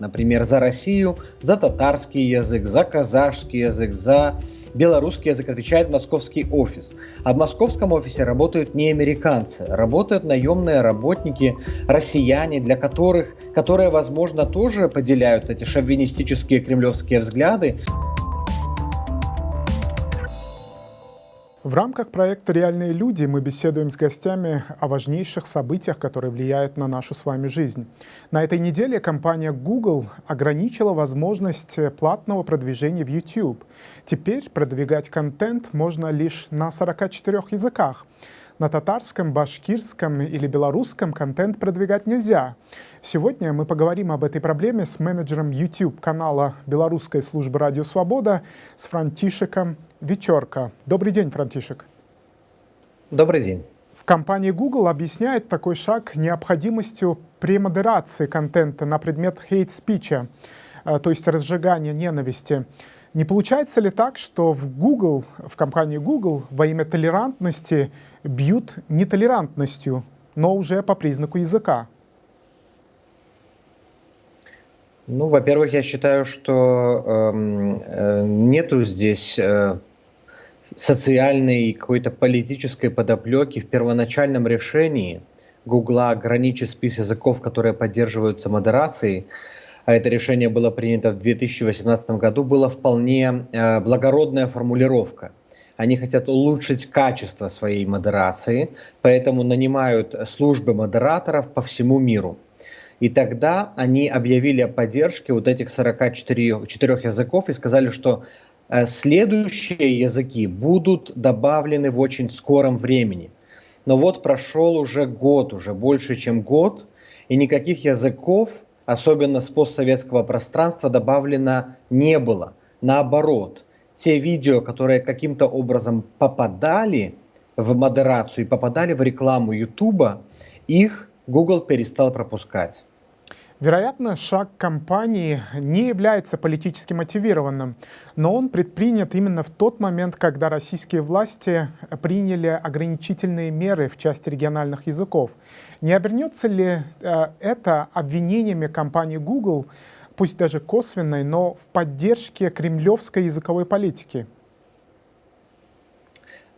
Например, за Россию, за татарский язык, за казахский язык, за белорусский язык отвечает московский офис. А в московском офисе работают не американцы, работают наемные работники, россияне, которые, возможно, тоже поделяют эти шовинистические кремлевские взгляды. В рамках проекта «Реальные люди» мы беседуем с гостями о важнейших событиях, которые влияют на нашу с вами жизнь. На этой неделе компания Google ограничила возможность платного продвижения в YouTube. Теперь продвигать контент можно лишь на 44 языках. На татарском, башкирском или белорусском контент продвигать нельзя. Сегодня мы поговорим об этой проблеме с менеджером YouTube-канала Белорусской службы «Радио Свобода» с Франтишеком Вечерко. Добрый день, Франтишек. Добрый день. В компании Google объясняет такой шаг необходимостью премодерации контента на предмет хейт-спича, то есть разжигания ненависти. Не получается ли так, что в компании Google во имя толерантности бьют нетолерантностью, но уже по признаку языка? Ну, во-первых, я считаю, что нету здесь социальной какой-то политической подоплеки в первоначальном решении Гугла ограничить список языков, которые поддерживаются модерацией. А это решение было принято в 2018 году, была вполне благородная формулировка. Они хотят улучшить качество своей модерации, поэтому нанимают службы модераторов по всему миру. И тогда они объявили о поддержке вот этих 44 языков и сказали, что следующие языки будут добавлены в очень скором времени. Но вот прошел уже год, уже больше, чем год, и никаких языков, особенно с постсоветского пространства, добавлено не было. Наоборот, те видео, которые каким-то образом попадали в модерацию и попадали в рекламу Ютуба, их Google перестал пропускать. Вероятно, шаг компании не является политически мотивированным, но он предпринят именно в тот момент, когда российские власти приняли ограничительные меры в части региональных языков. Не обернется ли это обвинениями компании Google, пусть даже косвенной, но в поддержке кремлевской языковой политики?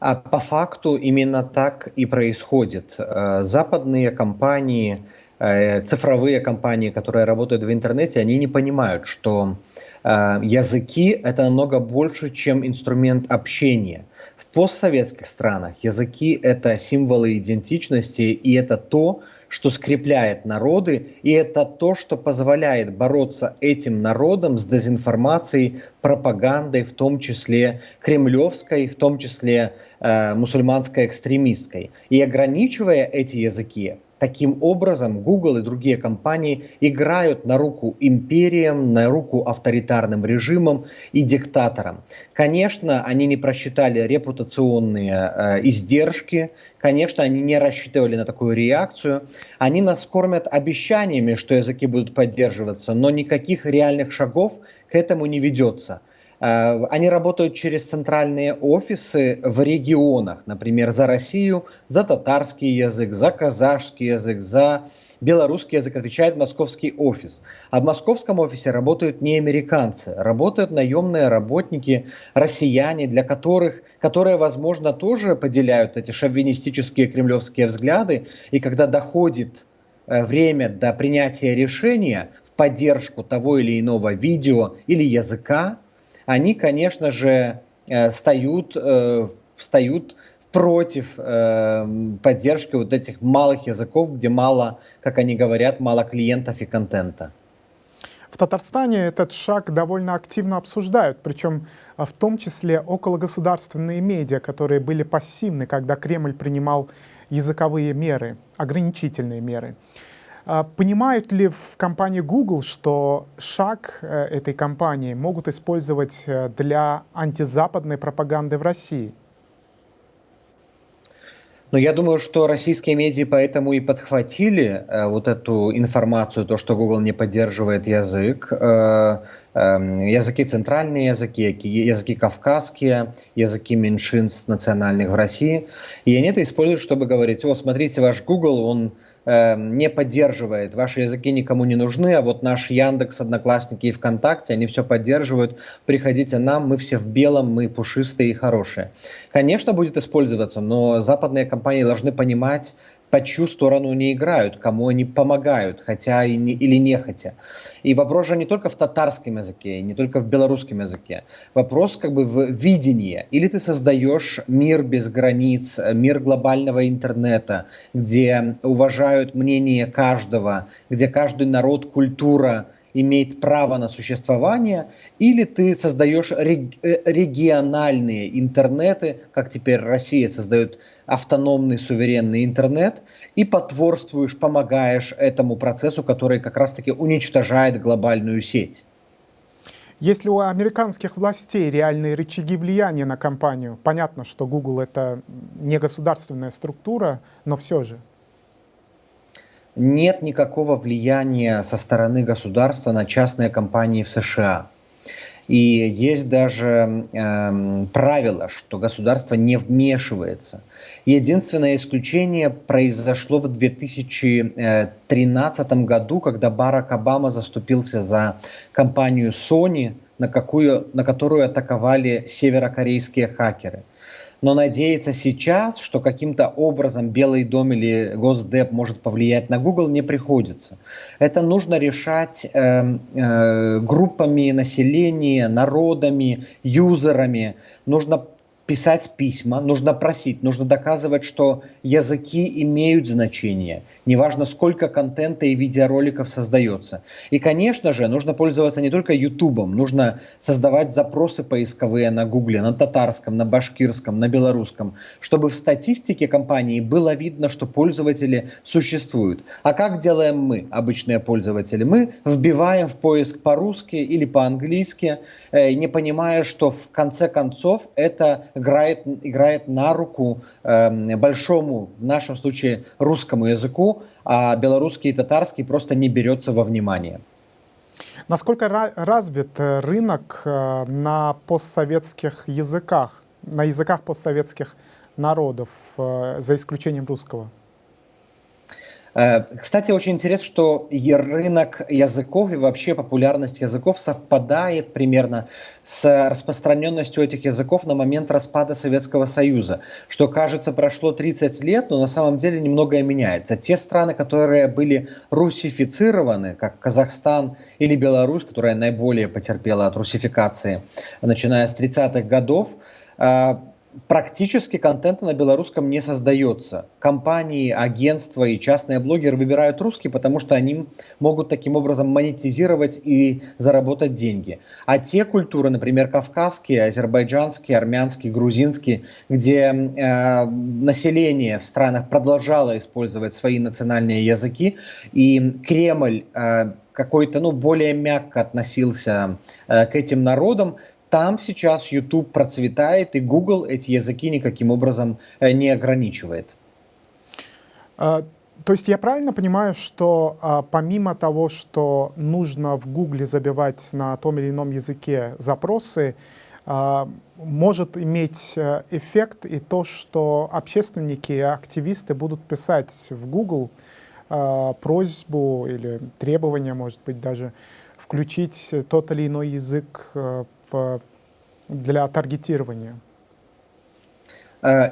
А по факту именно так и происходит. Западные компании, цифровые компании, которые работают в интернете, они не понимают, что языки — это намного больше, чем инструмент общения. В постсоветских странах языки — это символы идентичности, и это то, что скрепляет народы, и это то, что позволяет бороться этим народам с дезинформацией, пропагандой, в том числе кремлевской, в том числе мусульманской экстремистской. И ограничивая эти языки, таким образом Google и другие компании играют на руку империям, на руку авторитарным режимам и диктаторам. Конечно, они не просчитали репутационные издержки, конечно, они не рассчитывали на такую реакцию. Они нас кормят обещаниями, что языки будут поддерживаться, но никаких реальных шагов к этому не ведется. Они работают через центральные офисы в регионах, например, за Россию, за татарский язык, за казахский язык, за белорусский язык отвечает московский офис. А в московском офисе работают не американцы, работают наемные работники, россияне, которые, возможно, тоже поделяют эти шовинистические кремлевские взгляды. И когда доходит время до принятия решения в поддержку того или иного видео или языка, они, конечно же, встают против поддержки вот этих малых языков, где мало, как они говорят, мало клиентов и контента. В Татарстане этот шаг довольно активно обсуждают, причем в том числе окологосударственные медиа, которые были пассивны, когда Кремль принимал языковые меры, ограничительные меры. Понимают ли в компании Google, что шаг этой компании могут использовать для антизападной пропаганды в России? Но я думаю, что российские медиа поэтому и подхватили вот эту информацию, то, что Google не поддерживает язык, языки центральные языки кавказские, языки меньшинств национальных в России. И они это используют, чтобы говорить: о, смотрите, ваш Google, он не поддерживает, ваши языки никому не нужны, а вот наш Яндекс, Одноклассники и ВКонтакте, они все поддерживают, приходите нам, мы все в белом, мы пушистые и хорошие. Конечно, будет использоваться, но западные компании должны понимать, по чью сторону они играют, кому они помогают, хотя и не, или нехотя. И вопрос же не только в татарском языке, не только в белорусском языке. Вопрос как бы в видении. Или ты создаешь мир без границ, мир глобального интернета, где уважают мнение каждого, где каждый народ, культура имеет право на существование, или ты создаешь региональные интернеты, как теперь Россия создает автономный суверенный интернет, и потворствуешь, помогаешь этому процессу, который как раз-таки уничтожает глобальную сеть. Есть ли у американских властей реальные рычаги влияния на компанию? Понятно, что Google — это не государственная структура, но все же. Нет никакого влияния со стороны государства на частные компании в США. И есть даже правило, что государство не вмешивается. Единственное исключение произошло в 2013 году, когда Барак Обама заступился за компанию Sony, на которую атаковали северокорейские хакеры. Но надеяться сейчас, что каким-то образом Белый дом или Госдеп может повлиять на Google, не приходится. Это нужно решать группами населения, народами, юзерами. Нужно писать письма, нужно просить, нужно доказывать, что языки имеют значение. Неважно, сколько контента и видеороликов создается. И, конечно же, нужно пользоваться не только Ютубом, нужно создавать запросы поисковые на Гугле, на татарском, на башкирском, на белорусском, чтобы в статистике компании было видно, что пользователи существуют. А как делаем мы, обычные пользователи? Мы вбиваем в поиск по-русски или по-английски, не понимая, что в конце концов это играет на руку большому, в нашем случае, русскому языку, а белорусский и татарский просто не берется во внимание. Насколько развит рынок на постсоветских языках, на языках постсоветских народов, за исключением русского? Кстати, очень интересно, что рынок языков и вообще популярность языков совпадает примерно с распространенностью этих языков на момент распада Советского Союза, что, кажется, прошло 30 лет, но на самом деле немногое меняется. Те страны, которые были русифицированы, как Казахстан или Беларусь, которая наиболее потерпела от русификации, начиная с 30-х годов, практически контента на белорусском не создается. Компании, агентства и частные блогеры выбирают русский, потому что они могут таким образом монетизировать и заработать деньги. А те культуры, например, кавказские, азербайджанские, армянские, грузинские, где население в странах продолжало использовать свои национальные языки, и Кремль какой-то, более мягко относился к этим народам, там сейчас YouTube процветает, и Google эти языки никаким образом не ограничивает. То есть я правильно понимаю, что помимо того, что нужно в Google забивать на том или ином языке запросы, может иметь эффект и то, что общественники и активисты будут писать в Google просьбу или требование, может быть, даже включить тот или иной язык для таргетирования?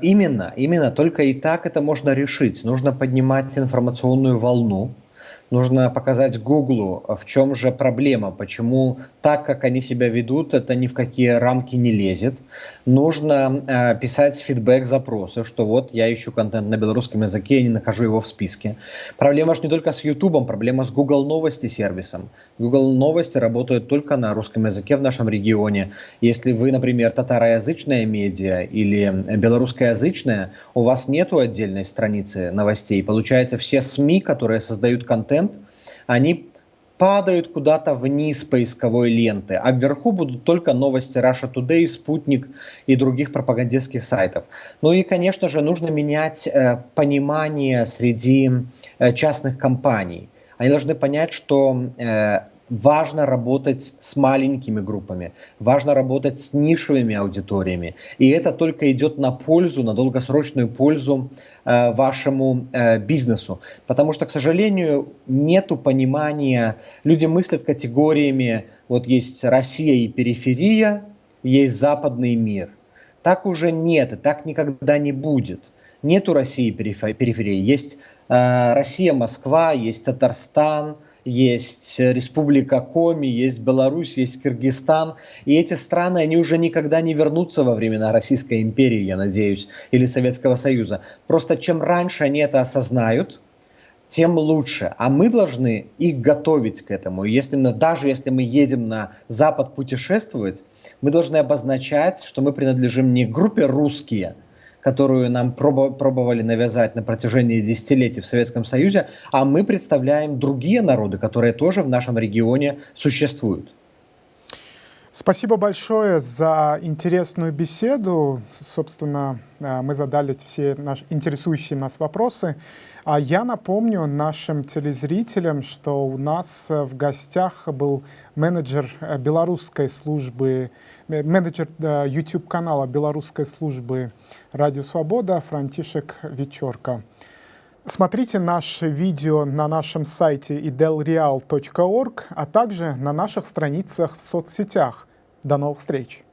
Именно, только и так это можно решить. Нужно поднимать информационную волну, нужно показать Гуглу, в чем же проблема, почему так, как они себя ведут, это ни в какие рамки не лезет. Нужно писать фидбэк-запросы, что вот я ищу контент на белорусском языке, я не нахожу его в списке. Проблема же не только с YouTube, проблема с Google Новости сервисом. Google Новости работают только на русском языке в нашем регионе. Если вы, например, татароязычная медиа или белорусскоязычная, у вас нету отдельной страницы новостей. Получается, все СМИ, которые создают контент, они падают куда-то вниз поисковой ленты, а вверху будут только новости Russia Today, Спутник и других пропагандистских сайтов. Ну и, конечно же, нужно менять понимание среди частных компаний. Они должны понять, что важно работать с маленькими группами, важно работать с нишевыми аудиториями. И это только идет на пользу, на долгосрочную пользу вашему бизнесу. Потому что, к сожалению, нету понимания, люди мыслят категориями, вот есть Россия и периферия, есть западный мир. Так уже нет, и так никогда не будет. Нету России и периферии. Есть Россия, Москва, есть Татарстан, есть Республика Коми, есть Беларусь, есть Кыргызстан. И эти страны, они уже никогда не вернутся во времена Российской империи, я надеюсь, или Советского Союза. Просто чем раньше они это осознают, тем лучше. А мы должны их готовить к этому. И даже если мы едем на Запад путешествовать, мы должны обозначать, что мы принадлежим не к группе русские, которую нам пробовали навязать на протяжении десятилетий в Советском Союзе, а мы представляем другие народы, которые тоже в нашем регионе существуют. Спасибо большое за интересную беседу. Собственно, мы задали все наши интересующие нас вопросы. А я напомню нашим телезрителям, что у нас в гостях был менеджер белорусской службы, менеджер YouTube-канала белорусской службы «Радио Свобода» Франтишек Вечорка. Смотрите наши видео на нашем сайте idelreal.org, а также на наших страницах в соцсетях. До новых встреч!